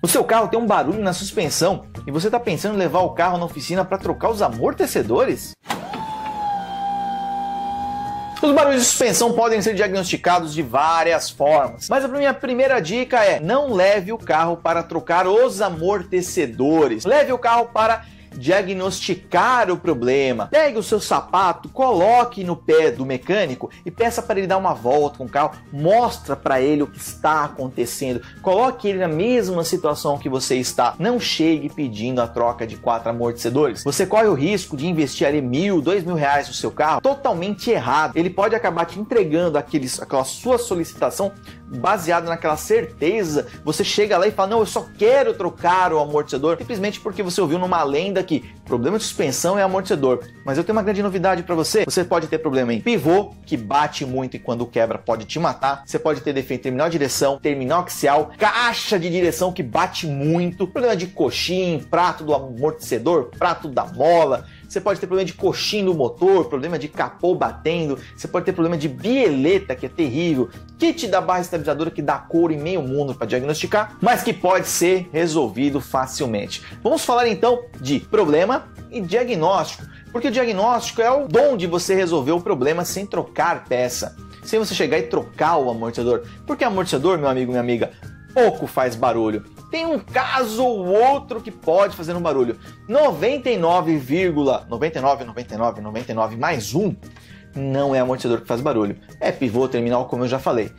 O seu carro tem um barulho na suspensão e você está pensando em levar o carro na oficina para trocar os amortecedores? Os barulhos de suspensão podem ser diagnosticados de várias formas, mas a minha primeira dica é: não leve o carro para trocar os amortecedores. Leve o carro para diagnosticar o problema. Pegue o seu sapato, coloque no pé do mecânico e peça para ele dar uma volta com o carro. Mostra para ele o que está acontecendo. Coloque ele na mesma situação que você está. Não chegue pedindo a troca de 4 amortecedores. Você corre o risco de investir ali R$1.000, R$2.000 no seu carro totalmente errado. Ele pode acabar te entregando aquela sua solicitação baseada naquela certeza. Você chega lá e fala: não, eu só quero trocar o amortecedor, simplesmente porque você ouviu numa lenda que problema de suspensão é amortecedor. Mas eu tenho uma grande novidade para você. Você pode ter problema em pivô, que bate muito e quando quebra pode te matar. Você pode ter defeito em terminal de direção, terminal axial, caixa de direção que bate muito, problema de coxim, prato do amortecedor, prato da mola. Você pode ter problema de coxim do motor, problema de capô batendo. Você pode ter problema de bieleta, que é terrível. Kit da barra estabilizadora, que dá couro em meio mundo para diagnosticar, mas que pode ser resolvido facilmente. Vamos falar então de problema e diagnóstico, porque o diagnóstico é o dom de você resolver o problema sem trocar peça, sem você chegar e trocar o amortecedor. Porque amortecedor, meu amigo, minha amiga, pouco faz barulho. Tem um caso ou outro que pode fazer um barulho. 99,999999 mais um não é amortecedor que faz barulho. É pivô, terminal, como eu já falei.